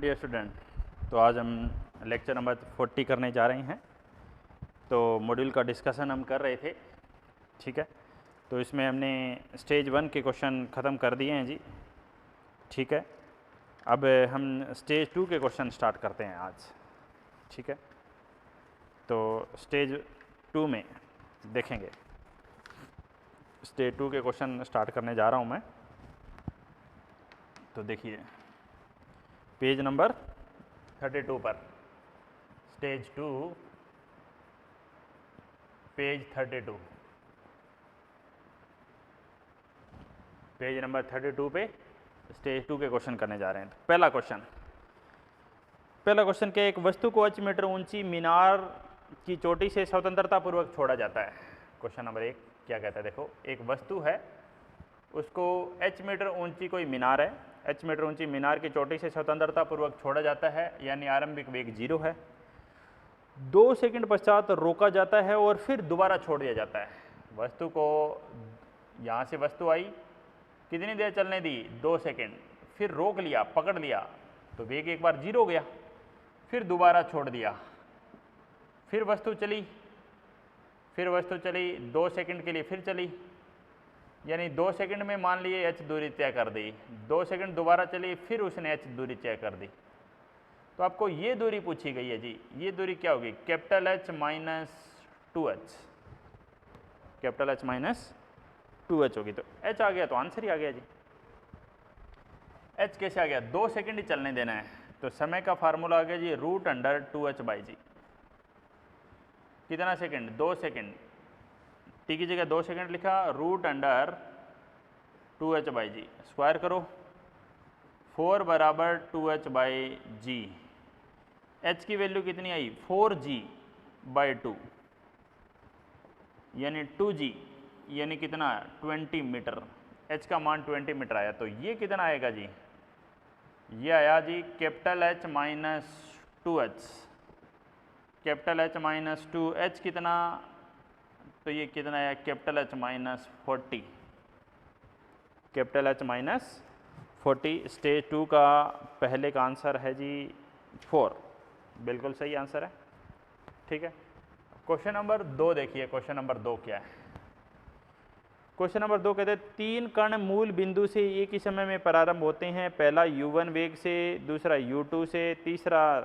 Dear student, तो आज हम लेक्चर नंबर 40 करने जा रहे हैं। तो मॉड्यूल का डिस्कशन हम कर रहे थे, ठीक है। तो इसमें हमने स्टेज 1 के क्वेश्चन ख़त्म कर दिए हैं जी, ठीक है। अब हम स्टेज 2 के क्वेश्चन स्टार्ट करते हैं आज, ठीक है। तो स्टेज 2 में देखेंगे, स्टेज 2 के क्वेश्चन स्टार्ट करने जा रहा हूँ मैं। तो देखिए पेज नंबर 32 पर, स्टेज 2 पेज 32, पेज नंबर 32 पे स्टेज 2 के क्वेश्चन करने जा रहे हैं। तो पहला क्वेश्चन क्या, एक वस्तु को h मीटर ऊंची मीनार की चोटी से स्वतंत्रता पूर्वक छोड़ा जाता है। क्वेश्चन नंबर 1 क्या कहता है, देखो एक वस्तु है, उसको h मीटर ऊंची कोई मीनार है, h मीटर ऊंची मीनार की चोटी से स्वतंत्रता पूर्वक छोड़ा जाता है, यानी आरंभिक वेग 0 है। 2 सेकंड पश्चात रोका जाता है और फिर दोबारा छोड़ दिया जाता है। वस्तु को यहाँ से वस्तु आई, कितनी देर चलने दी, 2 सेकंड, फिर रोक लिया, पकड़ लिया, तो वेग एक बार 0 हो गया, फिर दोबारा छोड़ दिया, फिर वस्तु चली, 2 सेकंड के लिए फिर चली, यानी 2 सेकंड में मान लिए h दूरी तय कर दी, 2 सेकंड दोबारा चली, फिर उसने h दूरी तय कर दी। तो आपको ये दूरी पूछी गई है जी, ये दूरी क्या होगी, capital H minus 2h, capital H minus 2h होगी। तो h आ गया तो आंसर ही आ गया जी। h कैसे आ गया, 2 सेकंड ही चलने देना है, तो समय का फार्मूला आ गया जी √2h/g। कितना सेकंड, 2 सेकंड, t की जगह 2 सेकंड लिखा, √2h/g, स्क्वायर करो, 4 बराबर 2h/g। h की वैल्यू कितनी आई, 4g/2, यानी 2g, यानी कितना 20 मीटर, h का मान 20 मीटर आया। तो ये कितना आएगा जी, ये आया जी capital H minus 2h, capital H minus 2h कितना, तो ये कितना आया capital H minus 40, capital H minus 40। Stage 2 का पहले का आंसर है जी 4, बिल्कुल सही आंसर है, ठीक है। क्वेश्चन नंबर 2 देखिए, क्वेश्चन नंबर 2 क्या है। क्वेश्चन नंबर 2 कहते हैं 3 कण मूल बिंदु से एक ही समय में प्रारंभ होते हैं, पहला u1 वेग से, दूसरा u2 से, तीसरा,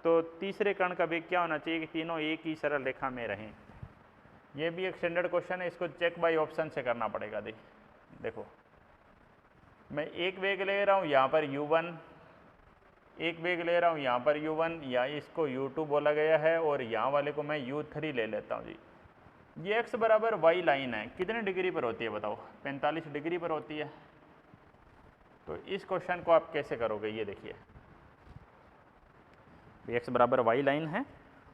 तो तीसरे कण का वेग क्या होना चाहिए कि तीनों एक ही सरल रेखा में रहें। ये भी एक स्टैंडर्ड क्वेश्चन है, इसको चेक बाय ऑप्शन से करना पड़ेगा। देखो मैं एक वेग ले रहा हूँ यहाँ पर u1, एक वेग ले रहा हूँ यहाँ पर u1, या इसको u2 बोला गया है, और यहाँ वाले को मैं u3 ले लेता हूँ जी। ये x बराबर y लाइन है, कितने डिग्री पर होती है बताओ, 45 डिग्री पर होती है। तो इस क्वेश्चन को आप कैसे करोगे, ये देखिए x बराबर y लाइन है,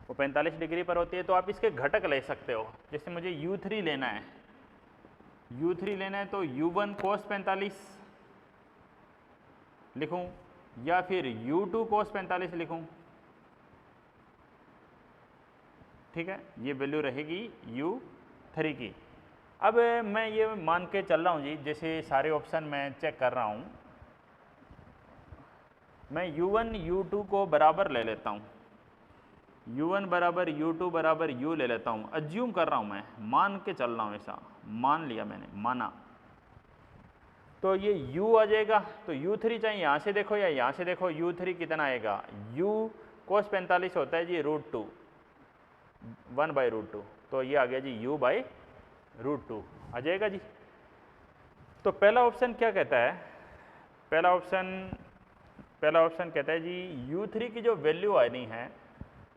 वो 45 डिग्री पर होती है, तो आप इसके घटक ले सकते हो। जैसे मुझे u3 लेना है, तो u1 cos 45 लिखूं, या फिर u2 cos 45 लिखूं, ठीक है, ये वैल्यू रहेगी u3 की। अब मैं ये मान के चल रहा हूँ जी, जैसे सारे ऑप्शन मैं चेक कर रहा हूँ, मैं u1 u2 को बराबर ले लेता हूँ, u1 बराबर u2 बराबर u ले लेता हूँ, अज्यूम कर रहा हूँ, मैं मान के चल रहा हूँ, ऐसा मान लिया मैंने, माना, तो ये u आ जाएगा। तो u3 चाहे यहाँ से देखो या यहाँ से देखो, u3 कितना आएगा, u cos 45 होता है जी √2, 1/√2, तो ये आ गया जी u/√2 आ जाएगा जी। तो पहला ऑप्शन क्या कहता है, पहला ऑप्शन कहता है जी u3 की जो वैल्यू आनी है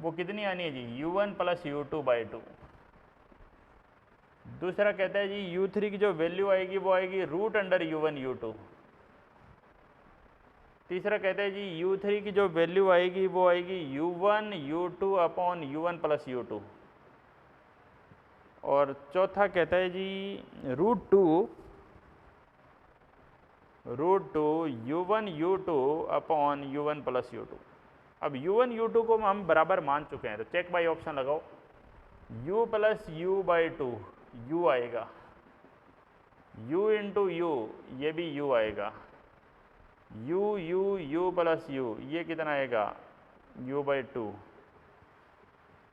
वो कितनी आनी है जी, u1 + u2/2। दूसरा कहता है जी u3 की जो वैल्यू आएगी वो आएगी √u1 u2। तीसरा कहता है जी u3 की जो वैल्यू आएगी वो आएगी u1 u2 upon u1 + u2। और चौथा कहता है जी √2 u1 u2 upon u1 + u2। अब u1 u2 को हम बराबर मान चुके हैं, तो चेक बाय ऑप्शन लगाओ, u + u/2 u आएगा, u × u, ये भी u आएगा, यू प्लस यू, ये कितना आएगा u/2,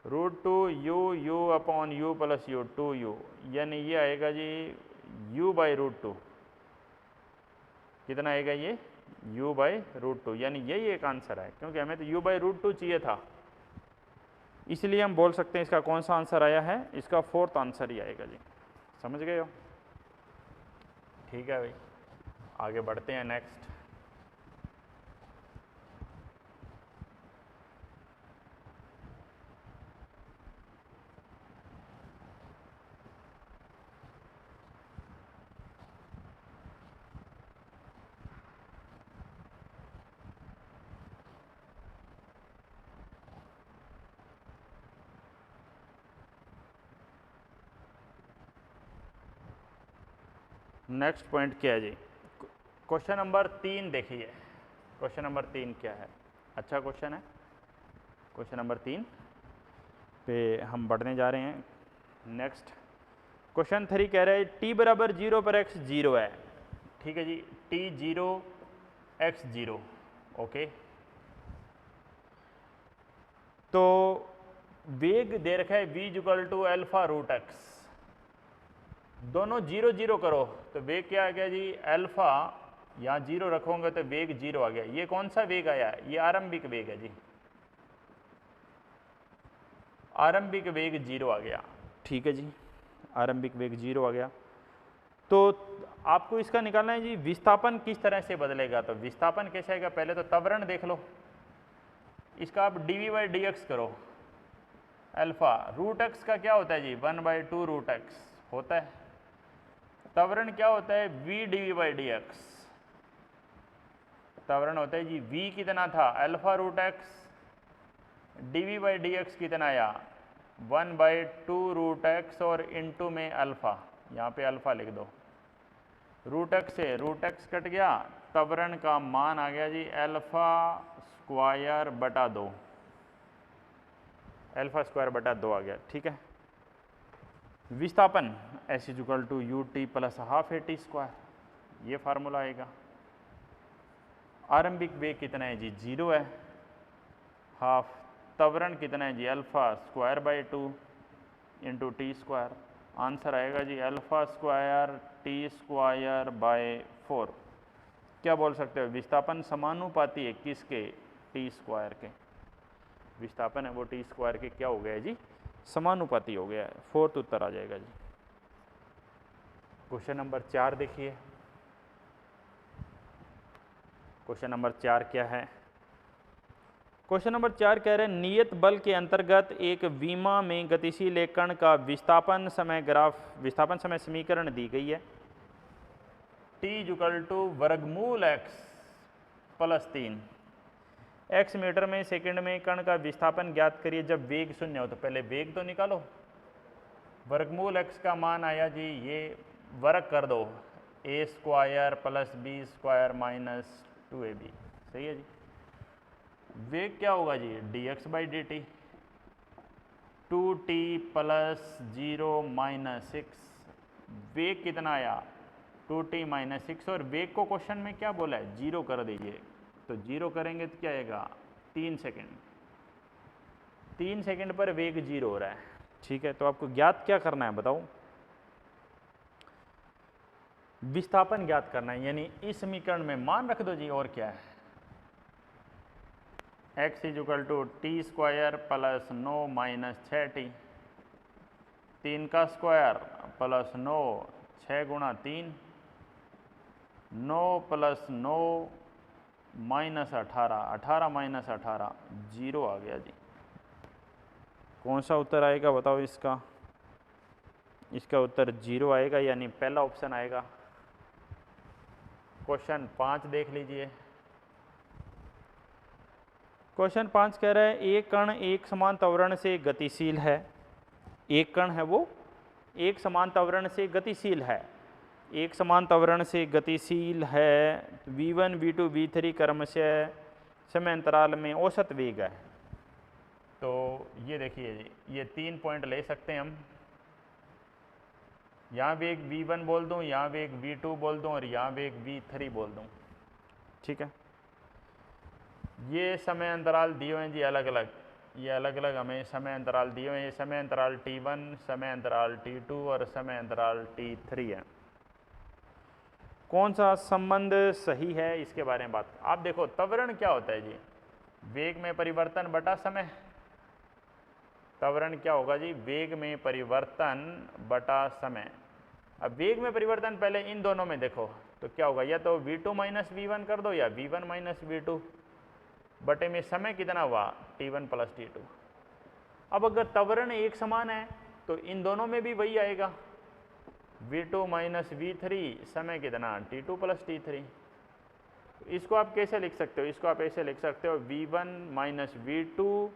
√2 you upon you plus you 2u, यानी ये आएगा जी u/√2, कितना आएगा ये u/√2, यानी यही एक आंसर है, क्योंकि हमें तो u/√2 चाहिए था, इसलिए हम बोल सकते हैं इसका कौन सा आंसर आया है, इसका 4th आंसर ही आएगा जी। समझ गए हो? ठीक है भाई, आगे बढ़ते हैं नेक्स्ट। नेक्स्ट पॉइंट क्या है जी? क्वेश्चन नंबर 3 देखिए, क्वेश्चन नंबर 3 क्या है? अच्छा क्वेश्चन है। क्वेश्चन नंबर 3 पे हम बढ़ने जा रहे हैं। नेक्स्ट क्वेश्चन 3 कह रहे हैं t बराबर 0 पर x 0 है। ठीक है जी, t 0 x 0, ओके। तो वेग दे रखा है v = α√x, दोनों 0 0 करो तो वेग क्या आ गया जी? अल्फा, यहाँ 0 रखोगे तो वेग 0 आ गया। ये कौन सा वेग आया? ये आरंभिक वेग है जी, आरंभिक वेग 0 आ गया। ठीक है जी, आरंभिक वेग 0 आ गया। तो आपको इसका निकालना है जी विस्थापन किस तरह से बदलेगा। तो विस्थापन कैसे आएगा? पहले तो त्वरण देख लो, इसका आप dv/dx करो। अल्फा √x का क्या होता है जी? 1/2 √x होता है। त्वरण क्या होता है? v dv/dx, त्वरण होता है जी v कितना था? α√x, dv/dx कितना आया? 1/2 √x और इनटू में अल्फा, यहाँ पे अल्फा लिख दो। √x से √x कट गया, त्वरण का मान आ गया जी α²/2, α²/2 आ गया। ठीक है। विस्थापन s = ut + ½ at², ये फार्मूला आएगा। आरंभिक वेग कितना है जी? 0 है, हाफ। त्वरण कितना है जी? α²/2 × t², आंसर आएगा जी α² t²/4। क्या बोल सकते हो? विस्थापन समानुपाती है किसके? t² के। विस्थापन है वो t² के क्या हो गया जी? समानुपाती हो गया है। 4th उत्तर आ जाएगा जी। क्वेश्चन नंबर 4 देखिए, क्वेश्चन नंबर 4 क्या है? क्वेश्चन नंबर 4 कह रहे हैं नियत बल के अंतर्गत एक विमा में गतिशील एक कण का विस्थापन समय ग्राफ, विस्थापन समय समीकरण दी गई है। t = वर्गमूल x + 3, x मीटर में सेकंड में कण का विस्थापन ज्ञात करिए जब वेग 0 हो। तो पहले वेग तो निकालो। वर्गमूल x का मान आया जी, ये वर्ग कर दो, a² + b² - 2ab, सही है जी। वेग क्या होगा जी? dx/dt, 2t + 0 - 6, वेग कितना आया? 2t - 6, और वेग को क्वेश्चन में क्या बोला है? 0 कर दीजिए। तो 0 करेंगे तो क्या आएगा? 3 सेकंड, 3 सेकंड पर वेग 0 हो रहा है। ठीक है, तो आपको ज्ञात क्या करना है बताओ? विस्थापन ज्ञात करना है, यानी इस समीकरण में मान रख दो जी, और क्या है? x = t² + 9 - 6t, 3 का स्क्वायर + 9, 6 × 3, 9 + 9 - 18, 18 - 18, 0 आ गया जी। कौन सा उत्तर आएगा बताओ इसका? इसका उत्तर 0 आएगा, यानी पहला ऑप्शन आएगा। क्वेश्चन 5 देख लीजिए। क्वेश्चन 5 कह रहा है एक कण एक समान त्वरण से गतिशील है। एक कण है वो एक समान त्वरण से गतिशील है, एक समान त्वरण से गतिशील है। v1 v2 v3 क्रमशः समय अंतराल में औसत वेग है। तो ये देखिए जी, ये 3 पॉइंट ले सकते हैं हम। यहाँ वेग v1 बोल दूँ, यहाँ वेग v2 बोल दूँ, और यहाँ वेग v3 बोल दूँ। ठीक है। ये समय अंतराल दिए हुए हैं जी अलग अलग, ये अलग अलग हमें समय अंतराल दिए हुए हैं। ये समय अंतराल T1, समय अंतराल T2 और समय अंतराल T3 है। कौन सा संबंध सही है इसके बारे में बात। आप देखो त्वरण क्या होता है जी, वेग में परिवर्तन बटा समय। त्वरण क्या होगा जी, वेग में परिवर्तन बटा समय। अब वेग में परिवर्तन पहले इन दोनों में देखो तो क्या होगा, या तो v2 माइनस v1 कर दो या v1 माइनस v2 बटे में समय कितना हुआ T1 प्लस T2। अब अगर त्वरण एक समान है तो इन दोनों में भी वही आएगा, v2 माइनस v3 समय कितना T2 प्लस T3। इसको आप कैसे लिख सकते हो, इसको आप ऐसे लिख सकते हो v1 minus v2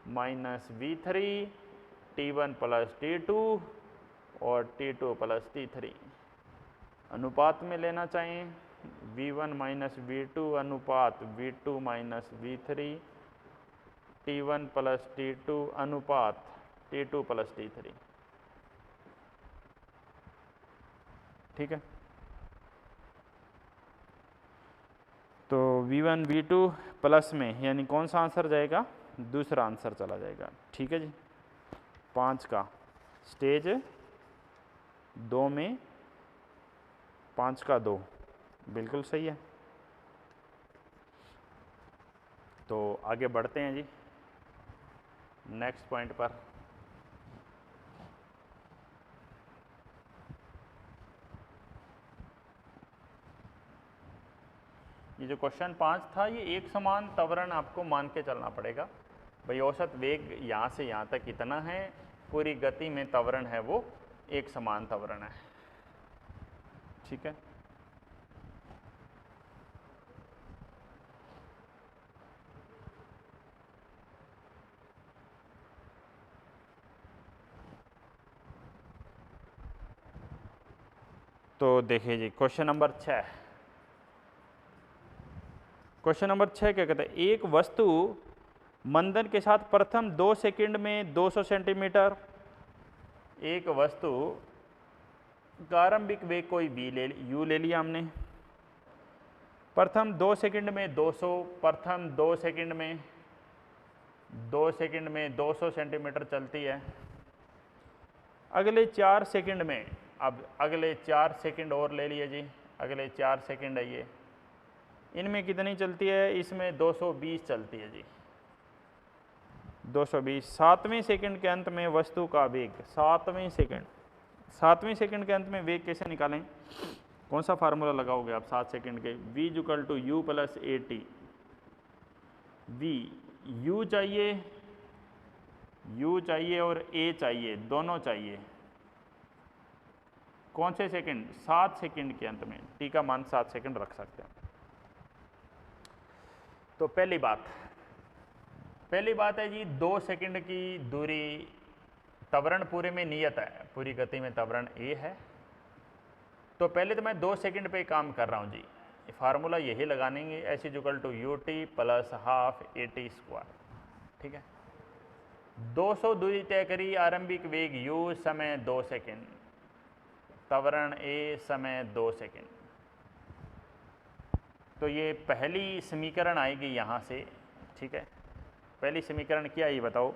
minus v3 T1 plus T2 और T2 प्लस T3 अनुपात में लेना चाहिए। v1 माइनस v2 अनुपात v2 minus v3 T1 plus T2 अनुपात T2 प्लस T3। ठीक है, तो v1 v2 प्लस में यानी कौन सा आंसर जाएगा, दूसरा आंसर चला जाएगा। ठीक है जी, 5 का स्टेज 2 में 5 का 2 बिल्कुल सही है। तो आगे बढ़ते हैं जी नेक्स्ट पॉइंट पर। ये जो क्वेश्चन 5 था ये एक समान त्वरण आपको मान के चलना पड़ेगा भाई। औसत वेग यहाँ से यहाँ तक कितना है, पूरी गति में त्वरण है वो एक समान त्वरण है। ठीक है, तो देखिए जी क्वेश्चन नंबर 6। क्वेश्चन नंबर 6 क्या कहता है, एक वस्तु मंदन के साथ प्रथम 2 सेकंड में 200 सेंटीमीटर, एक वस्तु का आरंभिक वेग कोई v ले u ले लिया हमने, प्रथम 2 सेकंड में 200, प्रथम 2 सेकंड में 200 सेंटीमीटर चलती है। अगले 4 सेकंड में, अब अगले 4 सेकंड और ले लिए जी, अगले 4 सेकंड है ये, इनमें कितनी चलती है, इसमें 220 चलती है जी, 220। 7वें सेकंड के अंत में वस्तु का वेग, 7वें सेकंड के अंत में वेग कैसे निकालें, कौन सा फार्मूला लगाओगे आप 7 सेकंड के, v equal to u plus a t. v u चाहिए और a चाहिए, दोनों चाहिए। कौन से सेकंड, 7 सेकंड के अंत में, t का मान 7 सेकंड रख सकते हैं। तो पहली बात है जी 2 सेकंड की दूरी, त्वरण पूरे में नियत है, पूरी गति में त्वरण a है। तो पहले तो मैं 2 सेकंड पे काम कर रहा हूँ जी, फार्मूला यही लगानेंगे, s is equal to u t plus half a t square. ठीक है, 200 दूरी तय करी, आरंभिक वेग u समय 2 सेकंड, त्वरण a समय 2 सेकंड। तो ये पहली समीकरण आएगी यहाँ से। ठीक है, पहली समीकरण क्या ये बताओ,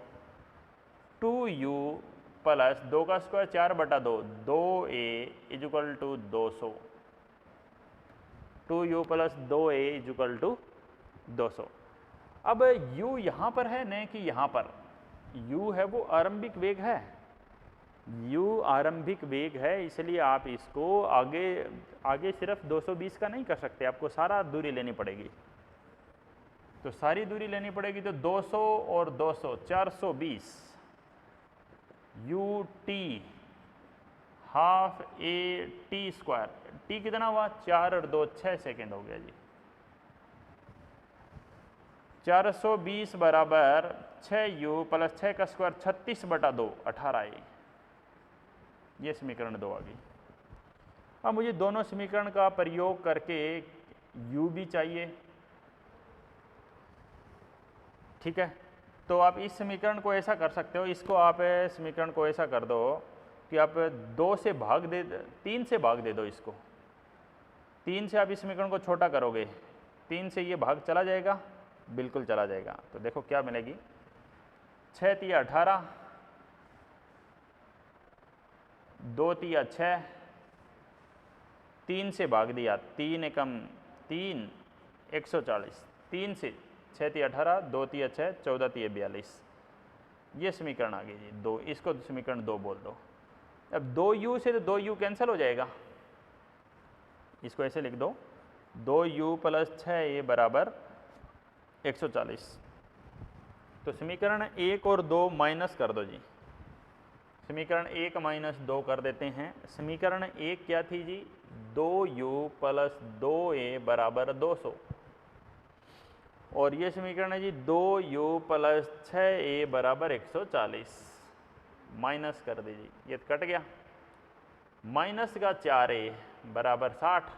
2u प्लस 2 का स्क्वायर 4 बटा 2, 2a is equal to 200, 2u plus 2a is equal to 200। अब u यहाँ पर है न कि यहाँ पर, u है वो आरंभिक वेग है, u आरंभिक वेग है, इसलिए आप इसको आगे सिर्फ 220 का नहीं कर सकते, आपको सारा दूरी लेनी पड़ेगी। तो सारी दूरी लेनी पड़ेगी, तो 200 और 200 420 u T half a t square, T कितना हुआ 4 और 2 6 सेकेंड हो गया जी। 420 बराबर 6u प्लस 6 का स्क्वायर 36 बटा 2 18 ये समीकरण 2 आ गई। अब मुझे दोनों समीकरण का प्रयोग करके u भी चाहिए। ठीक है, तो आप इस समीकरण को ऐसा कर सकते हो, इसको आप समीकरण को ऐसा कर दो कि आप 3 से भाग दे दो इसको, 3 से आप इस समीकरण को छोटा करोगे, 3 से ये भाग चला जाएगा, बिल्कुल चला जाएगा। तो देखो क्या मिलेगी, 6 तिया 18, 2 तिया 6, 3 से भाग दिया, 3 एकम 3, 140, 3 से 6 तिया 18, 2 तिया 6, 14 तिया 42, ये समीकरण आ गई जी 2। इसको समीकरण 2 बोल दो। अब 2u से तो 2u कैंसिल हो जाएगा, इसको ऐसे लिख दो, 2u प्लस 6a बराबर 140। तो समीकरण 1 और 2 माइनस कर दो जी, समीकरण 1 माइनस 2 कर देते हैं। समीकरण 1 क्या थी जी, 2u प्लस 2a बराबर 200, और ये समीकरण है जी 2u प्लस 6a बराबर 140। माइनस कर दीजिए, ये कट गया, माइनस का 4a बराबर 60,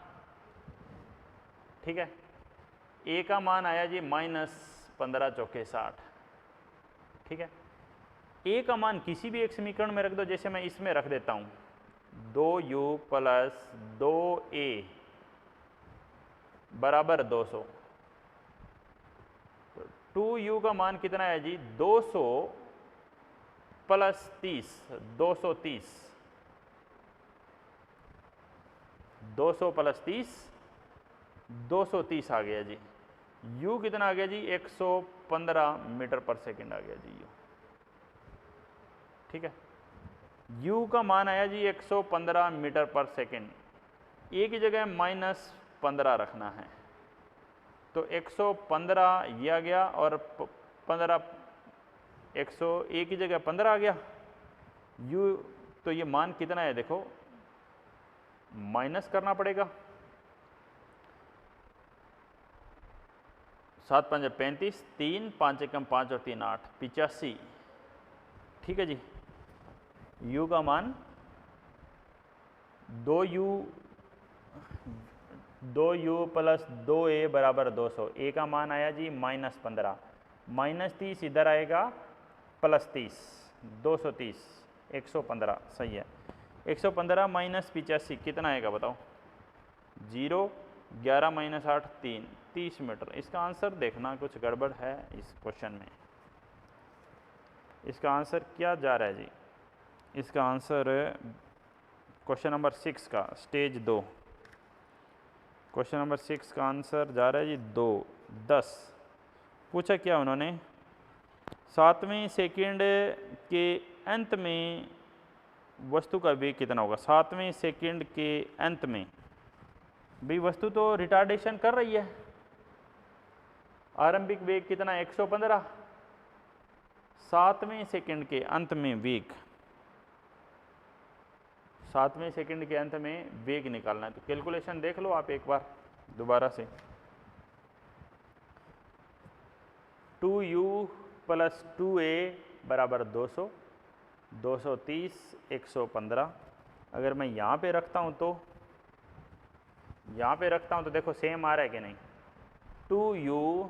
ठीक है। a का मान आया जी -15 चौके 60, ठीक है। a का मान किसी भी एक समीकरण में रख दो, जैसे मैं इसमें रख देता हूँ 2u प्लस 2a बराबर 200। तो 2u का मान कितना है जी, 200 प्लस 30, 230, 200 प्लस 30, 230 आ गया जी। u कितना आ गया जी, 115 मीटर पर सेकंड आ गया जी u, ठीक है। u का मान आया जी 115 मीटर पर सेकंड, a की जगह -15 रखना है, तो 115 ये आ गया और 15, 101 की जगह 15 आ गया u। तो ये मान कितना है देखो, माइनस करना पड़ेगा, 7 5 35, 3 5 एकम 5 और 3 8, 85, ठीक है जी। u का मान 2u प्लस 2a बराबर 200, a का मान आया जी -15, -30 इधर आएगा, प्लस 30, 230, 115, सही है। 115 माइनस 85 कितना आएगा बताओ, 0, 11 माइनस 8 3, 30 मीटर। इसका आंसर देखना कुछ गड़बड़ है इस क्वेश्चन में, इसका आंसर क्या जा रहा है जी, इसका आंसर क्वेश्चन नंबर 6 का स्टेज 2, क्वेश्चन नंबर 6 का आंसर जा रहा है जी 2, 10। पूछा क्या उन्होंने, 7वें सेकंड के अंत में वस्तु का वेग कितना होगा। 7वें सेकंड के अंत में, भाई वस्तु तो रिटार्डेशन कर रही है, आरंभिक वेग कितना 115, 7वें सेकंड के अंत में वेग, 7वें सेकंड के अंत में वेग निकालना है। तो कैलकुलेशन देख लो आप एक बार दोबारा से, 2u प्लस 2a बराबर 200, 230, 115। अगर मैं यहाँ पे रखता हूँ तो, यहाँ पे रखता हूँ तो देखो सेम आ रहा है कि नहीं, 2u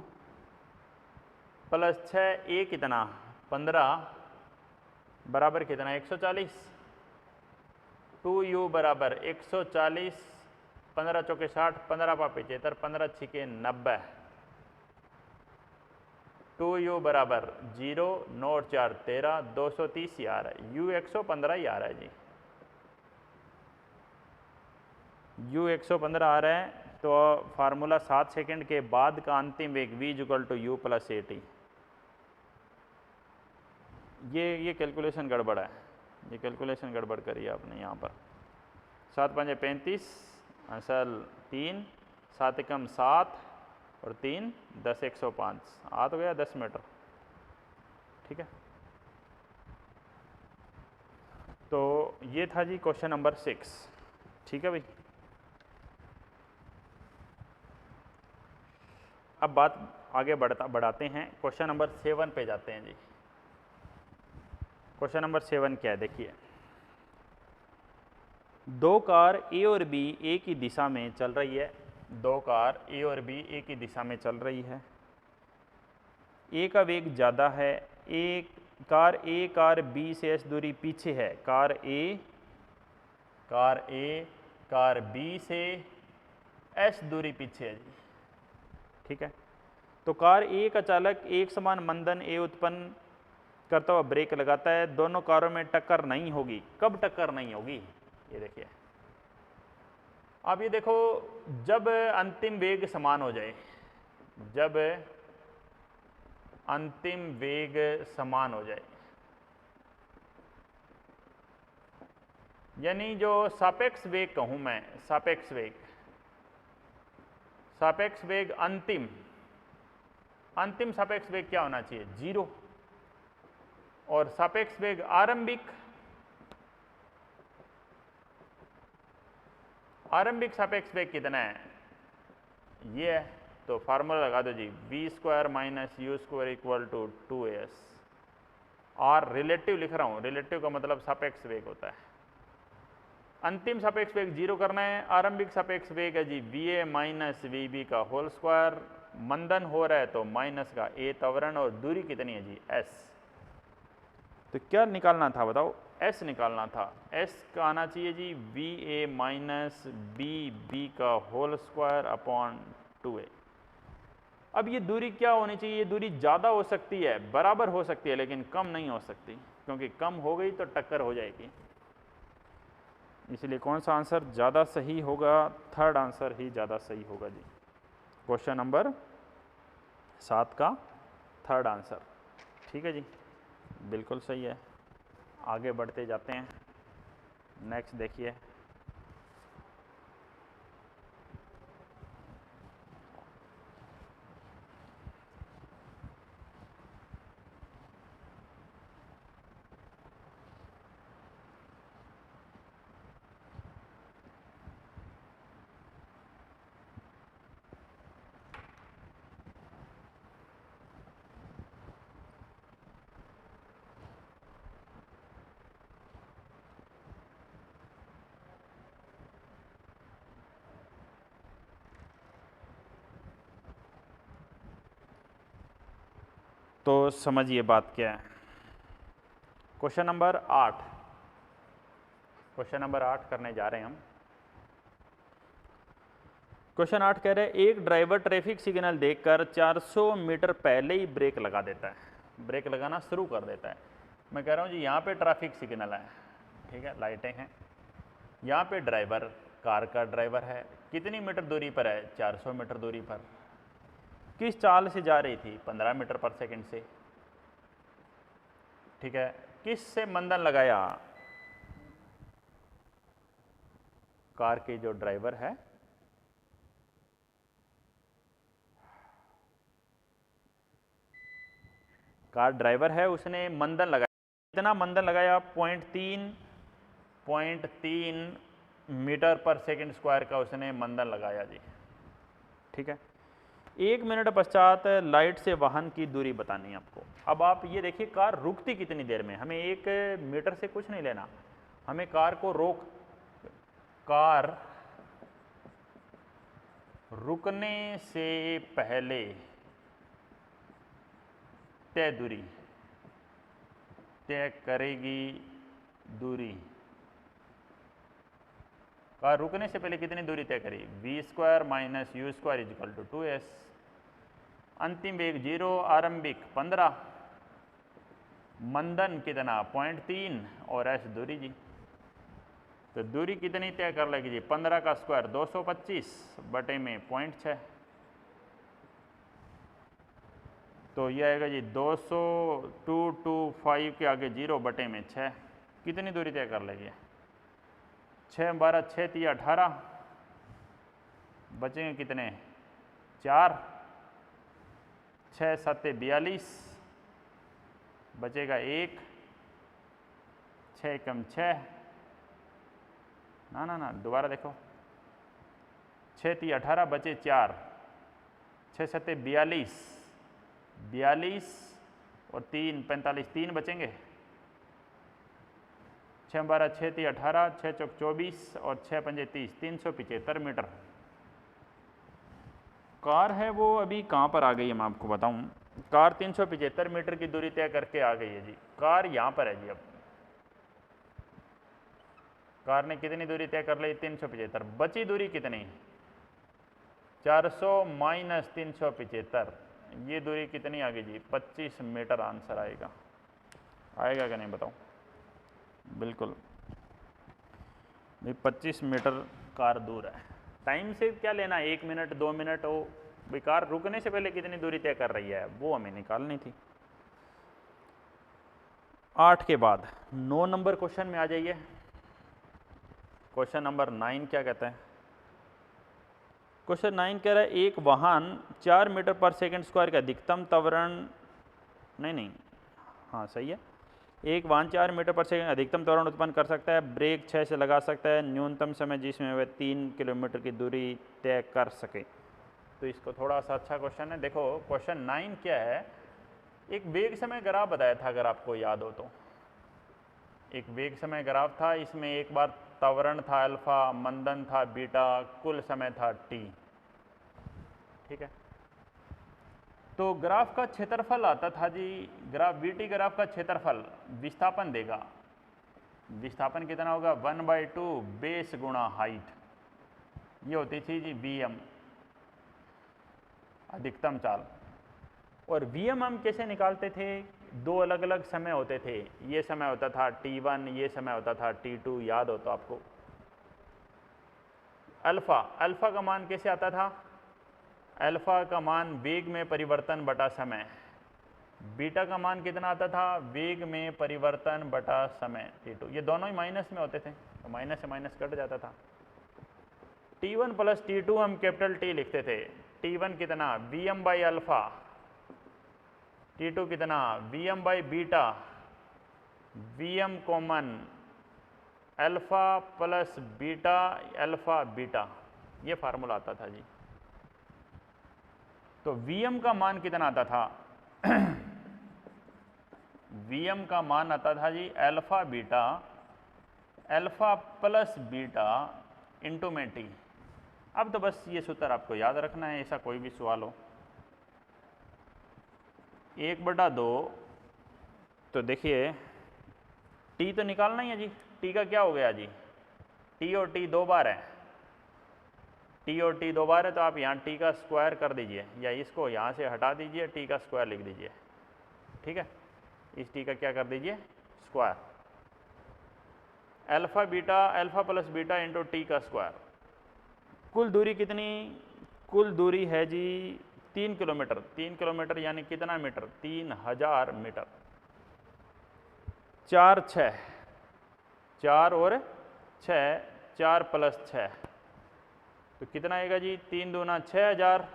प्लस 6a कितना 15 बराबर कितना 140, 2u बराबर 140, 15 चौके 60, 15 पा 75, 15 छिके 90, 2u बराबर 0, 9 और 4 13, 230 ही आ रहा है, u 115 ही आ रहा है जी, u 115 आ रहा है। तो फार्मूला 7 सेकंड के बाद का अंतिम वेग v equal to u plus at, ये कैलकुलेशन गड़बड़ है, ये कैलकुलेशन गड़बड़ करी आपने यहाँ पर। 7 5 35, असल 3, 7 एकम 7 और 3 10 105, आ तो गया 10 मीटर, ठीक है। तो ये था जी क्वेश्चन नंबर 6, ठीक है भाई। अब बात आगे बढ़ाते हैं, क्वेश्चन नंबर 7 पे जाते हैं जी। क्वेश्चन नंबर 7 क्या है देखिए, दो कार ए और बी एक ही दिशा में चल रही है, दो कार ए और बी एक ही दिशा में चल रही है, ए का वेग ज़्यादा है, कार बी से एस दूरी पीछे है, कार बी से एस दूरी पीछे है जी। ठीक है। तो कार ए का चालक एक समान मंदन ए उत्पन्न करता हुआ ब्रेक लगाता है, दोनों कारों में टक्कर नहीं होगी। कब टक्कर नहीं होगी? ये देखिए, आप ये देखो, जब अंतिम वेग समान हो जाए, जब अंतिम वेग समान हो जाए, यानी जो सापेक्ष वेग कहूं मैं, सापेक्ष वेग अंतिम सापेक्ष वेग क्या होना चाहिए? 0। और सापेक्ष वेग आरंभिक सापेक्ष वेग कितना है? ये है। तो फार्मूला लगा दो जी, v² - u² equal to 2as। और रिलेटिव लिख रहा हूं, रिलेटिव का मतलब सापेक्ष वेग होता है। अंतिम सापेक्ष वेग 0 करना है, आरंभिक सापेक्ष वेग है जी va - vb का होल स्क्वायर, मंदन हो रहा है तो माइनस का a त्वरण, और दूरी कितनी है जी? s। तो क्या निकालना था बताओ? s निकालना था। s का आना चाहिए जी va - bb का होल स्क्वायर अपॉन 2a। अब ये दूरी क्या होनी चाहिए? ये दूरी ज़्यादा हो सकती है, बराबर हो सकती है, लेकिन कम नहीं हो सकती, क्योंकि कम हो गई तो टक्कर हो जाएगी। इसलिए कौन सा आंसर ज़्यादा सही होगा? थर्ड आंसर ही ज़्यादा सही होगा जी। क्वेश्चन नंबर 7 का थर्ड आंसर। ठीक है जी, बिल्कुल सही है। आगे बढ़ते जाते हैं। नेक्स्ट देखिए, तो समझिए बात क्या है। क्वेश्चन नंबर 8, क्वेश्चन नंबर 8 करने जा रहे हैं हम। क्वेश्चन 8 कह रहे हैं, एक ड्राइवर ट्रैफिक सिग्नल देखकर 400 मीटर पहले ही ब्रेक लगा देता है, ब्रेक लगाना शुरू कर देता है। मैं कह रहा हूँ जी, यहाँ पे ट्रैफिक सिग्नल है, ठीक है, लाइटें हैं, यहाँ पे ड्राइवर, कार का ड्राइवर है, कितनी मीटर दूरी पर है? 400 मीटर दूरी पर। किस चाल से जा रही थी? 15 मीटर पर सेकंड से, ठीक है। किस से मंदन लगाया? कार के जो ड्राइवर है, कार ड्राइवर है, उसने मंदन लगाया। कितना मंदन लगाया? 0.3 मीटर पर सेकंड स्क्वायर का उसने मंदन लगाया जी, ठीक है। 1 मिनट पश्चात लाइट से वाहन की दूरी बतानी है आपको। अब आप ये देखिए, कार रुकती कितनी देर में? हमें 1 मीटर से कुछ नहीं लेना, हमें कार को कार रुकने से पहले तय करेगी दूरी। कार रुकने से पहले कितनी दूरी तय करेगी? v² - u² equal to 2s। अंतिम वेग 0, आरंभिक 15, मंदन कितना? 0.3, और s दूरी जी। तो दूरी कितनी तय कर लेगी जी? 15 का स्क्वायर 225 बटे में 0.6। तो यह आएगा जी 225 के आगे 0 बटे में 6। कितनी दूरी तय कर लेगी? 6 12 6 3 18, बचेंगे कितने? 4, 6 7 42, बचेगा 1, 6 कम 6, ना दोबारा देखो, 6 3 18 बचे 4, 6 7 42, 42 और 3 45, 3 बचेंगे। 6 12 6 3 18, 6 चौक 24 और 6 पंजे 30, 375 मीटर। कार है वो अभी कहाँ पर आ गई है मैं आपको बताऊं। कार 375 मीटर की दूरी तय करके आ गई है जी। कार यहाँ पर है जी। अब कार ने कितनी दूरी तय कर ली? 375। बची दूरी कितनी? 400 माइनस 375, ये दूरी कितनी आ गई जी? 25 मीटर आंसर आएगा। आएगा कि नहीं बताओ? बिल्कुल भाई 25 मीटर कार दूर है। टाइम से क्या लेना, 1 मिनट 2 मिनट हो भाई, कार रुकने से पहले कितनी दूरी तय कर रही है वो हमें निकालनी थी। 8 के बाद 9 नंबर क्वेश्चन में आ जाइए। क्वेश्चन नंबर 9 क्या कहता है? क्वेश्चन 9 कह रहा है एक वाहन 4 मीटर पर सेकंड स्क्वायर का अधिकतम त्वरण, नहीं हाँ सही है, एक वाहन 4 मीटर पर सेकंड अधिकतम त्वरण उत्पन्न कर सकता है, ब्रेक 6 से लगा सकता है, न्यूनतम समय जिसमें वह 3 किलोमीटर की दूरी तय कर सके। तो इसको थोड़ा सा अच्छा क्वेश्चन है। देखो क्वेश्चन 9 क्या है, एक वेग समय ग्राफ बताया था, अगर आपको याद हो तो एक वेग समय ग्राफ था। इसमें एक बार त्वरण था अल्फा, मंदन था बीटा, कुल समय था टी। ठीक है, तो ग्राफ का क्षेत्रफल आता था जी, ग्राफ वीटी ग्राफ का क्षेत्रफल विस्थापन देगा। विस्थापन कितना होगा? 1/2 बेस गुणा हाइट, ये होती थी जी वीएम, अधिकतम चाल। और वीएम हम कैसे निकालते थे? दो अलग अलग समय होते थे, ये समय होता था T1, ये समय होता था T2, याद हो तो आपको। अल्फा का मान कैसे आता था? अल्फा का मान वेग में परिवर्तन बटा समय। बीटा का मान कितना आता था? वेग में परिवर्तन बटा समय T2। ये दोनों ही माइनस में होते थे, तो माइनस से माइनस कट जाता था। T1 प्लस T2 हम कैपिटल T लिखते थे। T1 कितना? Vm बाई अल्फा, T2 कितना? Vm by beta, Vm common alpha plus beta alpha beta, ये फार्मूला आता था जी। तो Vm का मान कितना आता था? Vm का मान आता था जी alpha beta, alpha plus beta into में टी। अब तो बस ये सूत्र आपको याद रखना है, ऐसा कोई भी सवाल हो। 1/2, तो देखिए टी तो निकालना ही है जी। टी का क्या हो गया जी? टी और टी 2 बार है, टी और टी 2 बार है, तो आप यहाँ टी का स्क्वायर कर दीजिए, या इसको यहाँ से हटा दीजिए, टी का स्क्वायर लिख दीजिए। ठीक है, इस टी का क्या कर दीजिए? Square. Alpha beta, alpha plus beta into T का स्क्वायर। कुल दूरी कितनी? कुल दूरी है जी 3 किलोमीटर। 3 किलोमीटर यानी कितना मीटर? 3000 मीटर। 4 6, 4 और 6, 4 प्लस 6, तो कितना आएगा जी? 3 दूना 6000,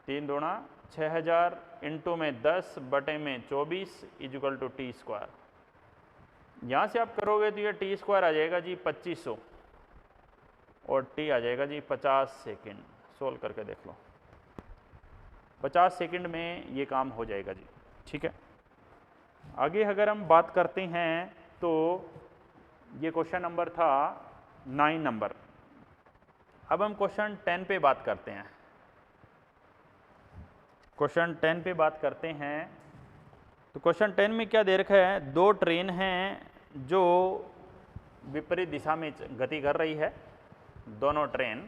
3 दूना 6000 इंटू में 10 बटे में 24 इक्वल टू टी स्क्वायर। यहाँ से आप करोगे तो ये टी स्क्वायर आ जाएगा जी 2500 और टी आ जाएगा जी 50 सेकेंड। सोल्व करके देख लो, 50 सेकेंड में ये काम हो जाएगा जी। ठीक है, आगे अगर हम बात करते हैं तो ये क्वेश्चन नंबर था 9 नंबर। अब हम क्वेश्चन 10 पे बात करते हैं। क्वेश्चन 10 पे बात करते हैं तो क्वेश्चन 10 में क्या दे रखा है? 2 ट्रेन हैं जो विपरीत दिशा में गति कर रही है, दोनों ट्रेन।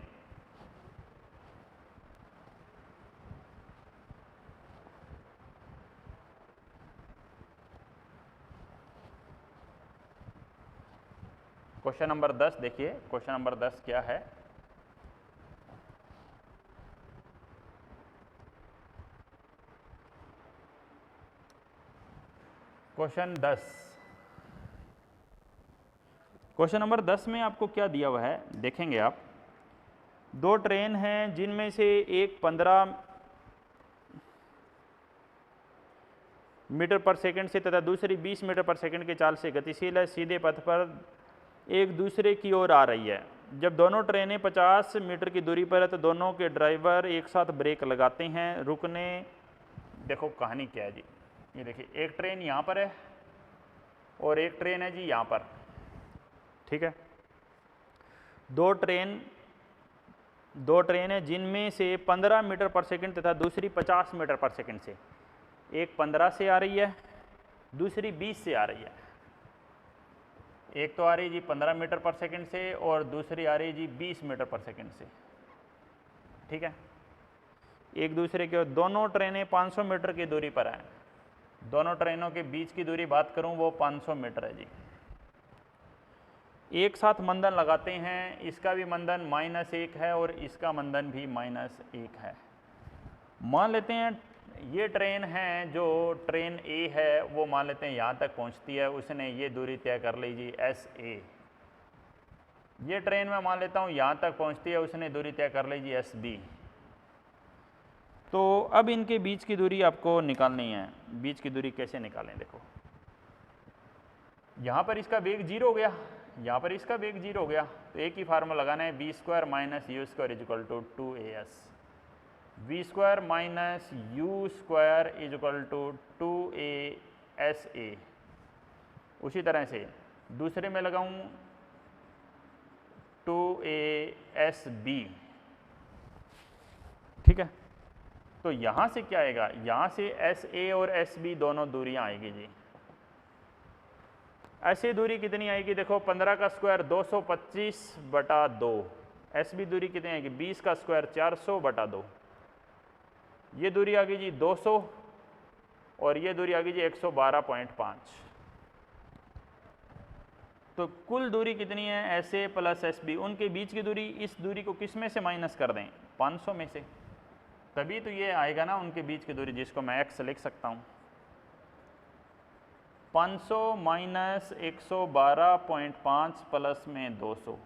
क्वेश्चन नंबर 10 देखिए, क्वेश्चन नंबर 10 क्या है? क्वेश्चन 10, क्वेश्चन नंबर 10 में आपको क्या दिया हुआ है देखेंगे आप। 2 ट्रेन हैं जिनमें से एक 15 मीटर पर सेकंड से तथा दूसरी 20 मीटर पर सेकंड की चाल से गतिशील है, सीधे पथ पर एक दूसरे की ओर आ रही है। जब दोनों ट्रेनें 50 मीटर की दूरी पर है तो दोनों के ड्राइवर एक साथ ब्रेक लगाते हैं। रुकने, देखो कहानी क्या है जी, ये देखिए एक ट्रेन यहाँ पर है और एक ट्रेन है जी यहाँ पर। ठीक है, दो ट्रेन है जिनमें से 15 मीटर पर सेकंड तथा दूसरी 50 मीटर पर सेकंड से, एक 15 से आ रही है, दूसरी 20 से आ रही है। एक तो आ रही जी 15 मीटर पर सेकंड से और दूसरी आ रही जी 20 मीटर पर सेकंड से। ठीक है, एक दूसरे के दोनों ट्रेनें 500 मीटर की दूरी पर हैं। दोनों ट्रेनों के बीच की दूरी बात करूं वो 500 मीटर है जी। एक साथ मंदन लगाते हैं, इसका भी मंदन -1 है और इसका मंदन भी -1 है। मान लेते हैं ये ट्रेन है, जो ट्रेन ए है वो मान लेते हैं यहाँ तक पहुँचती है, उसने ये दूरी तय कर ली जी SA। ये ट्रेन मैं मान लेता हूँ यहाँ तक पहुँचती है, उसने दूरी तय कर ली जी SB। तो अब इनके बीच की दूरी आपको निकालनी है। बीच की दूरी कैसे निकालें, देखो यहाँ पर इसका वेग 0 हो गया, यहाँ पर इसका वेग 0 हो गया, तो एक ही फार्मूला लगाना है, v² - u² = 2as। v² - u² = 2asa। उसी तरह से दूसरे में लगाऊं 2asb। ठीक है, तो यहाँ से क्या आएगा, यहाँ से SA और SB दोनों दूरियां आएगी जी। ऐसी दूरी कितनी आएगी, देखो 15 का स्क्वायर 225/2। SB दूरी कितनी आएगी, 20 का स्क्वायर 400/2। ये दूरी आ गई जी 200 और ये दूरी आ गई जी 112.5। तो कुल दूरी कितनी है, SA + SB। उनके बीच की दूरी, इस दूरी को किस में से माइनस कर दें, 500 में से, तभी तो ये आएगा ना उनके बीच की दूरी, जिसको मैं x लिख सकता हूँ। 500 - 112.5 प्लस में 200,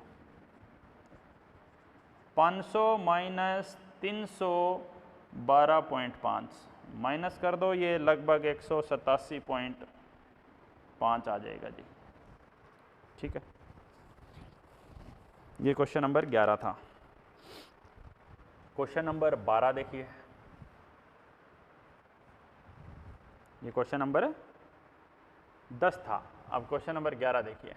500 - 312.5 माइनस कर दो, ये लगभग 187.5 आ जाएगा जी। ठीक है, ये क्वेश्चन नंबर 11 था। क्वेश्चन नंबर 12 देखिए, ये क्वेश्चन नंबर 10 था। अब क्वेश्चन नंबर 11 देखिए।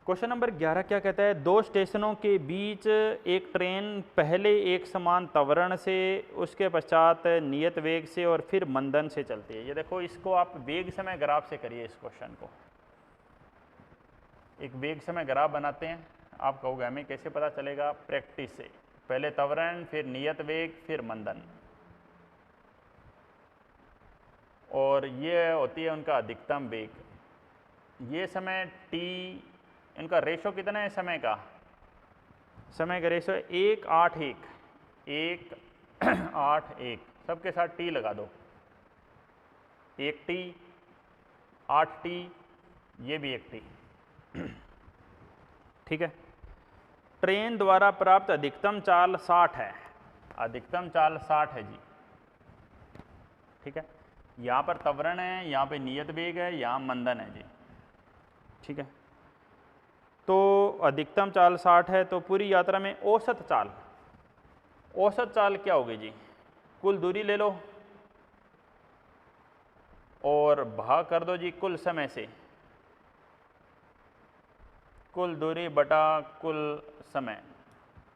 क्वेश्चन नंबर 11 क्या कहता है, दो स्टेशनों के बीच एक ट्रेन पहले एक समान त्वरण से, उसके पश्चात नियत वेग से और फिर मंदन से चलती है। ये देखो, इसको आप वेग समय ग्राफ से करिए। इस क्वेश्चन को एक वेग समय ग्राफ बनाते हैं। आप कहोगे हमें कैसे पता चलेगा, प्रैक्टिस से। पहले त्वरण, फिर नियत वेग, फिर मंदन, और ये होती है उनका अधिकतम वेग। ये समय t, इनका रेशो कितना है समय का, समय का रेशो 1:8:1, 1:8:1। सबके साथ t लगा दो, 1t, 8t, ये भी 1t। ठीक है, ट्रेन द्वारा प्राप्त अधिकतम चाल 60 है। अधिकतम चाल 60 है जी। ठीक है, यहाँ पर त्वरण है, यहाँ पे नियत वेग है, यहाँ मंदन है जी। ठीक है, तो अधिकतम चाल 60 है, तो पूरी यात्रा में औसत चाल, औसत चाल क्या होगी जी, कुल दूरी ले लो और भाग कर दो जी कुल समय से। कुल दूरी बटा कुल समय।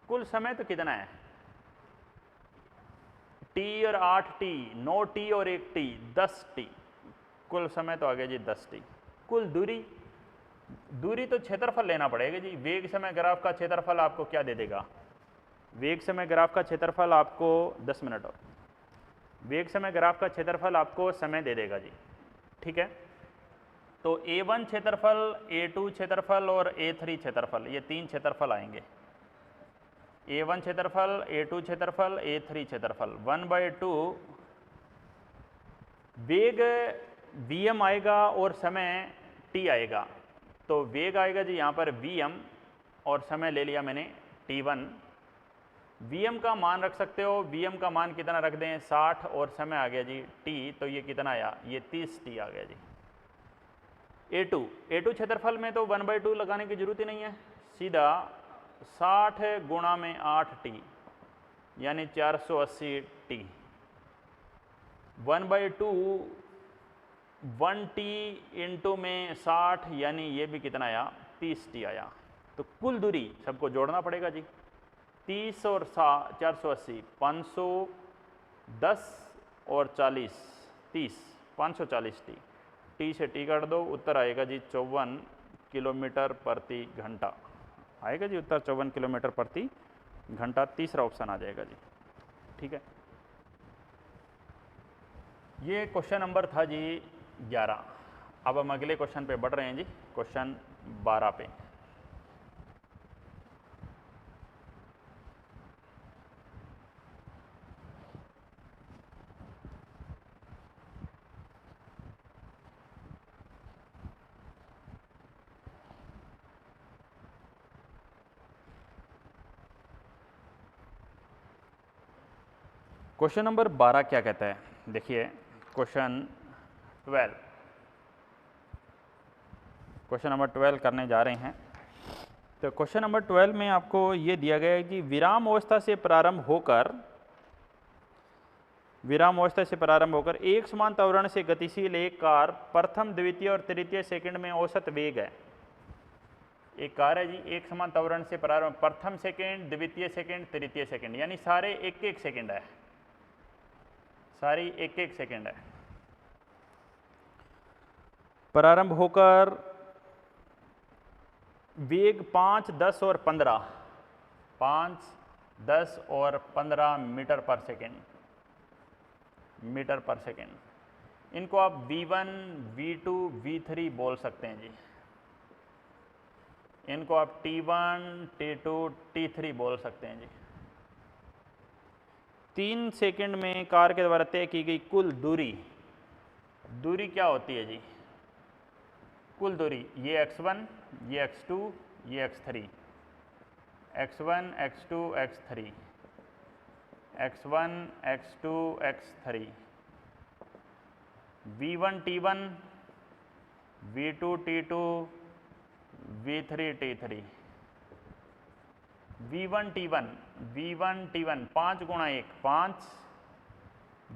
कुल समय तो कितना है, t और 8t, 9t और 1t, 10t। कुल समय तो आ गया जी 10t। कुल दूरी, दूरी तो क्षेत्रफल लेना पड़ेगा जी। वेग समय ग्राफ का क्षेत्रफल आपको क्या दे देगा, वेग समय ग्राफ का क्षेत्रफल आपको 10 मिनट और वेग समय ग्राफ का क्षेत्रफल आपको समय दे देगा जी। ठीक है, तो A1 क्षेत्रफल, A2 क्षेत्रफल और A3 क्षेत्रफल, ये 3 क्षेत्रफल आएंगे। A1 क्षेत्रफल, A2 क्षेत्रफल, A3 क्षेत्रफल। 1/2 वेग Vm आएगा और समय t आएगा। तो वेग आएगा जी यहाँ पर Vm और समय ले लिया मैंने t1। Vm का मान रख सकते हो, Vm का मान कितना रख दें 60 और समय आ गया जी t, तो ये कितना आया, ये 30t आ गया जी। A2 क्षेत्रफल में तो 1/2 लगाने की जरूरत ही नहीं है, सीधा 60 गुणा में 8t यानी 480t। 1/2 1t इंटू में 60 यानी ये भी कितना आया, 30t आया। तो कुल दूरी सबको जोड़ना पड़ेगा जी, 30 और 480, 510 और 40, 30, 540 टी से टी काट दो, उत्तर आएगा जी 54 किलोमीटर प्रति घंटा आएगा जी, उत्तर 54 किलोमीटर प्रति घंटा, तीसरा ऑप्शन आ जाएगा जी। ठीक है, ये क्वेश्चन नंबर था जी 11। अब हम अगले क्वेश्चन पे बढ़ रहे हैं जी, क्वेश्चन 12 पे। क्वेश्चन नंबर 12 क्या कहता है, देखिए क्वेश्चन 12, क्वेश्चन नंबर 12 करने जा रहे हैं। तो क्वेश्चन नंबर 12 में आपको ये दिया गया है कि विराम अवस्था से प्रारंभ होकर एक समान त्वरण से गतिशील एक कार प्रथम, द्वितीय और तृतीय सेकंड में औसत वेग है। एक कार है जी, एक समान त्वरण से प्रारंभ, प्रथम सेकंड, द्वितीय सेकंड, तृतीय सेकंड, यानी सारे एक एक सेकंड है, सारी एक एक सेकंड है। प्रारंभ होकर वेग 5, 10 और 15, 5, 10 और 15 मीटर पर सेकंड, मीटर पर सेकंड। इनको आप V1, V2, V3 बोल सकते हैं जी। इनको आप T1, T2, T3 बोल सकते हैं जी। 3 सेकंड में कार के द्वारा तय की गई कुल दूरी, दूरी क्या होती है जी? कुल दूरी, ये x1, ये x2, ये x3, x1, x2, x3, x1, x2, x3, V1, T1, V2, T2, V3, T3, V1, T1, V1, T1, 5 गुणा 1 5,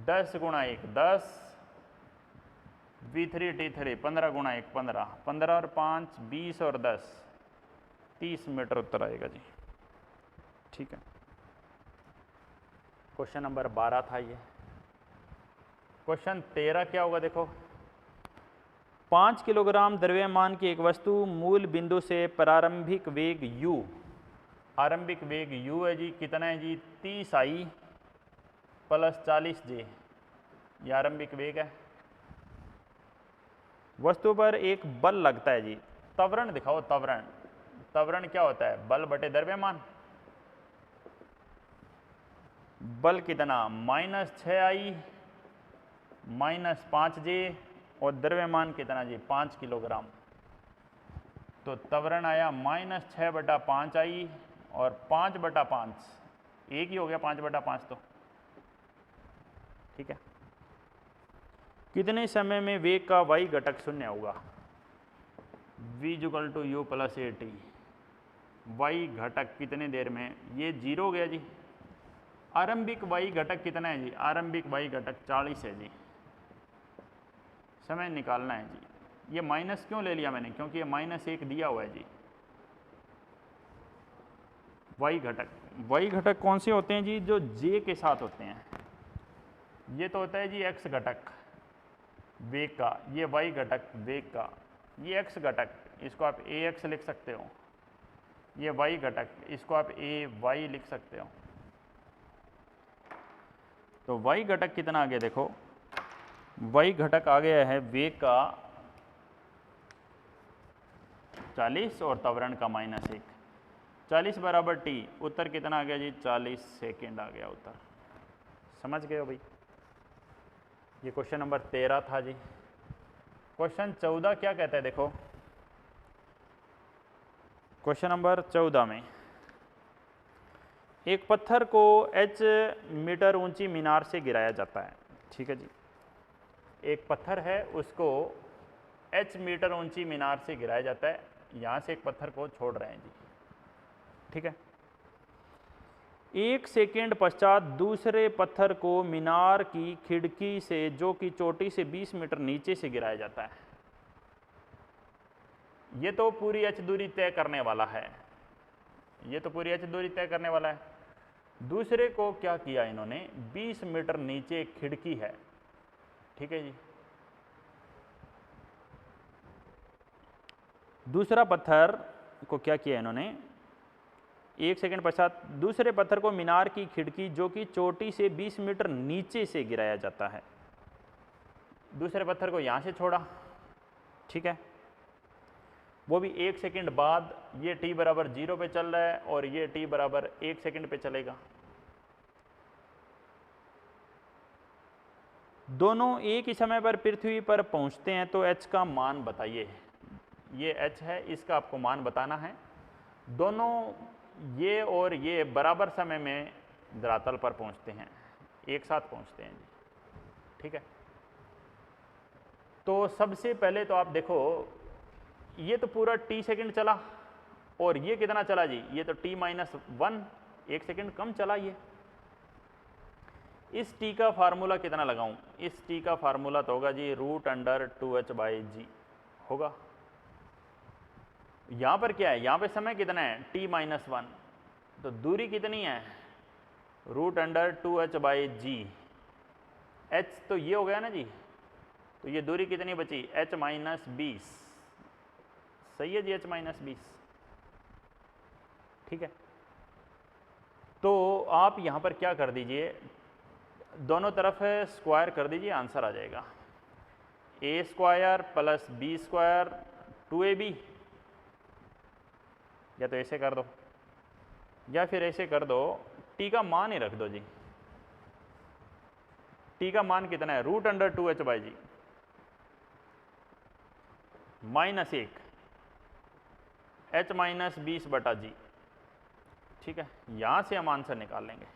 10 गुणा 1 10, V3, T3, 15 गुणा 1 15, 15 और 5 20 और 10 30 मीटर उत्तर आएगा जी। ठीक है, क्वेश्चन नंबर 12 था ये। क्वेश्चन 13 क्या होगा, देखो 5 किलोग्राम द्रव्यमान की एक वस्तु मूल बिंदु से प्रारंभिक वेग u, आरंभिक वेग u है जी, कितना है जी? 30I प्लस 40J, ये आरंभिक वेग है। वस्तु पर एक बल लगता है जी, त्वरण दिखाओ, त्वरण, त्वरण क्या होता है? बल बटे द्रव्यमान। बल कितना? -6I -5J, और द्रव्यमान कितना जी? 5 किलोग्राम। तो त्वरण आया -6/5I और 5/5, एक ही हो गया 5/5 तो। ठीक है, कितने समय में वेग का y घटक शून्य होगा? v = u + at, y घटक कितने देर में? ये 0 हो गया जी। आरंभिक y घटक कितना है जी? आरंभिक y घटक 40 है जी। समय निकालना है जी। ये माइनस क्यों ले लिया मैंने? क्योंकि ये -1 दिया हुआ है जी। y घटक कौन से होते हैं जी? जो j के साथ होते हैं। ये तो होता है जी x घटक वेग का, ये y घटक वेग का, ये x घटक, इसको आप ax लिख सकते हो, ये y घटक, इसको आप ay लिख सकते हो। तो y घटक कितना आ गया? देखो y घटक आ गया है वेग का 40 और त्वरण का -1, 40 बराबर t, उत्तर कितना आ गया जी? 40 सेकेंड आ गया उत्तर। समझ गए हो भाई? ये क्वेश्चन नंबर 13 था जी। क्वेश्चन 14 क्या कहता है, देखो क्वेश्चन नंबर 14 में एक पत्थर को h मीटर ऊंची मीनार से गिराया जाता है। ठीक है जी, एक पत्थर है, उसको h मीटर ऊंची मीनार से गिराया जाता है। यहाँ से एक पत्थर को छोड़ रहे हैं जी। ठीक है, 1 सेकेंड पश्चात दूसरे पत्थर को मीनार की खिड़की से, जो कि चोटी से 20 मीटर नीचे से गिराया जाता है। ये तो पूरी h दूरी तय करने वाला है, ये तो पूरी h दूरी तय करने वाला है। दूसरे को क्या किया इन्होंने? 20 मीटर नीचे एक खिड़की है। ठीक है जी, दूसरा पत्थर को क्या किया इन्होंने, 1 सेकंड पश्चात दूसरे पत्थर को मीनार की खिड़की जो कि चोटी से 20 मीटर नीचे से गिराया जाता है। दूसरे पत्थर को यहाँ से छोड़ा, ठीक है, वो भी 1 सेकंड बाद। ये t बराबर 0 पे चल रहा है और ये t बराबर 1 सेकंड पे चलेगा। दोनों एक ही समय पर पृथ्वी पर पहुंचते हैं तो h का मान बताइए। ये h है, इसका आपको मान बताना है। दोनों ये और ये बराबर समय में धरातल पर पहुंचते हैं, एक साथ पहुंचते हैं जी, ठीक है। तो सबसे पहले तो आप देखो, ये तो पूरा t सेकंड चला और ये कितना चला जी, ये तो t-1, 1 सेकंड कम चला ये। इस t का फार्मूला कितना लगाऊं, इस t का फार्मूला तो होगा जी √2h/g होगा। यहाँ पर क्या है, यहाँ पे समय कितना है t-1, तो दूरी कितनी है √2h/g। h तो ये हो गया ना जी, तो ये दूरी कितनी बची h-20, सही है जी, h-20, ठीक है। तो आप यहाँ पर क्या कर दीजिए, दोनों तरफ स्क्वायर कर दीजिए, आंसर आ जाएगा a² + b² 2ab। या तो ऐसे कर दो या फिर ऐसे कर दो, t का मान ही रख दो जी। t का मान कितना है √2h/g -1 h-20/g, ठीक है। यहाँ से हम आंसर निकाल लेंगे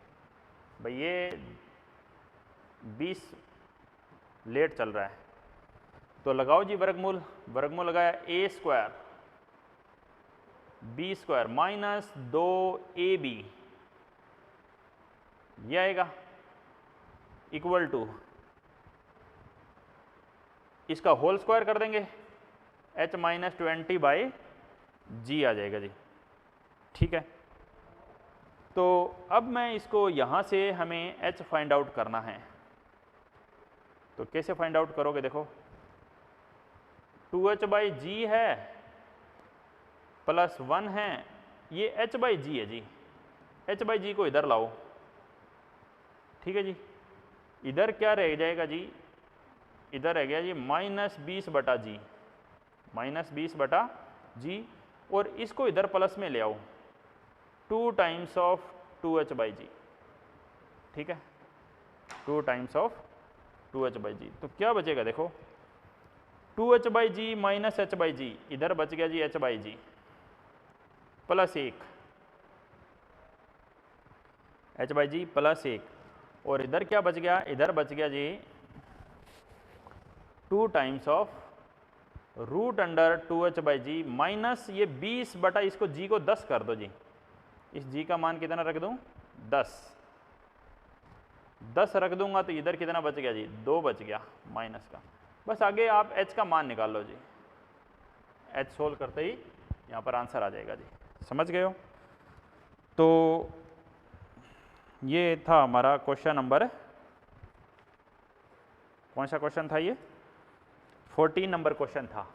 भाई। ये 20 लेट चल रहा है तो लगाओ जी वर्गमूल, वर्गमूल लगाया a² b² -2ab, ये आएगा इक्वल टू, इसका होल स्क्वायर कर देंगे h-20/g आ जाएगा जी, ठीक है। तो अब मैं इसको यहाँ से हमें h फाइंड आउट करना है, तो कैसे फाइंड आउट करोगे, देखो 2h/g है +1 है, ये h/g है जी, h/g को इधर लाओ, ठीक है जी। इधर क्या रह जाएगा जी, इधर रह गया जी -20/g, -20/g, और इसको इधर प्लस में ले आओ 2 टाइम्स ऑफ 2h/g, ठीक है, 2 टाइम्स ऑफ 2h/g। तो क्या बचेगा देखो, 2h/g - h/g, इधर बच गया जी h/g +1, h/g +1, और इधर क्या बच गया, इधर बच गया जी 2 टाइम्स ऑफ √2h/g माइनस ये 20 बटा, इसको g को 10 कर दो जी, इस g का मान कितना रख दूं 10 रख दूंगा तो इधर कितना बच गया जी 2 बच गया माइनस का। बस आगे आप h का मान निकाल लो जी, h सोल्व करते ही यहाँ पर आंसर आ जाएगा जी, समझ गए हो। तो ये था हमारा क्वेश्चन नंबर, कौन सा क्वेश्चन था ये, 14 नंबर क्वेश्चन था।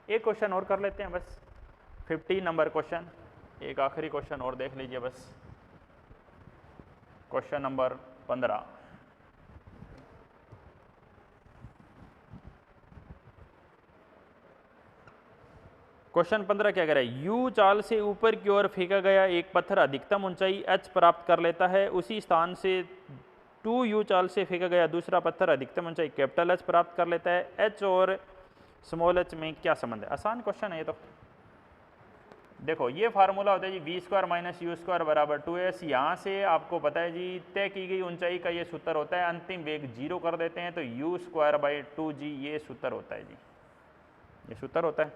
एक क्वेश्चन और कर लेते हैं बस, 15 नंबर क्वेश्चन, एक आखिरी क्वेश्चन और देख लीजिए बस, क्वेश्चन नंबर 15। क्वेश्चन 15 क्या कह रहा है, यू चाल से ऊपर की ओर फेंका गया एक पत्थर अधिकतम ऊंचाई h प्राप्त कर लेता है, उसी स्थान से 2u चाल से फेंका गया दूसरा पत्थर अधिकतम ऊंचाई H प्राप्त कर लेता है। h और h में क्या संबंध है, आसान क्वेश्चन है ये। तो देखो ये फार्मूला होता है जी v² - u² बराबर 2s। यहाँ से आपको पता है जी तय की गई ऊंचाई का ये सूत्र होता है, अंतिम वेग 0 कर देते हैं तो u²/2g ये सूत्र होता है जी, ये सूत्र होता है।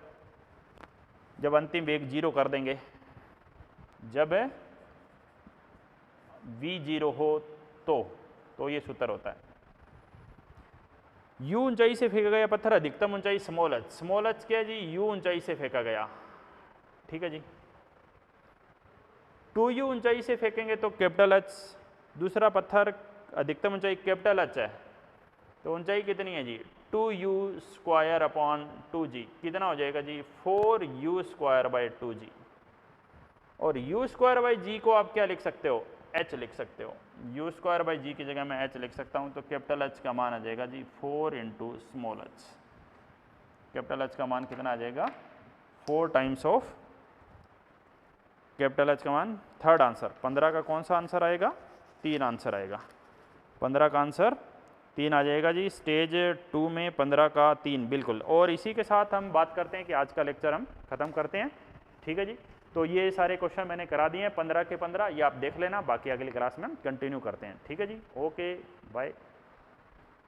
जब अंतिम वेग 0 कर देंगे, जब v0 हो तो ये सूत्र होता है। u ऊंचाई से फेंका गया पत्थर अधिकतम ऊंचाई h क्या है जी, u ऊंचाई से फेंका गया, ठीक है जी। 2u ऊंचाई से फेंकेंगे तो H, दूसरा पत्थर अधिकतम ऊंचाई H है, तो ऊंचाई कितनी है जी 2u² अपॉन 2g कितना हो जाएगा जी 4u²/2g। और u²/g को आप क्या लिख सकते हो h लिख सकते हो। u²/g की जगह मैं h लिख सकता हूँ, तो कैपिटल H का मान आ जाएगा जी 4 × स्मॉल h। कैपिटल H का मान कितना आ जाएगा 4 टाइम्स ऑफ कैपिटल H का मान। थर्ड आंसर 15 का कौन सा आंसर आएगा 3 आंसर आएगा। 15 का आंसर 3 आ जाएगा जी। स्टेज 2 में 15 का 3 बिल्कुल। और इसी के साथ हम बात करते हैं कि आज का लेक्चर हम ख़त्म करते हैं। ठीक है जी, तो ये सारे क्वेश्चन मैंने करा दिए हैं 15 के 15, ये आप देख लेना, बाकी अगली क्लास में हम कंटिन्यू करते हैं। ठीक है जी, ओके बाय।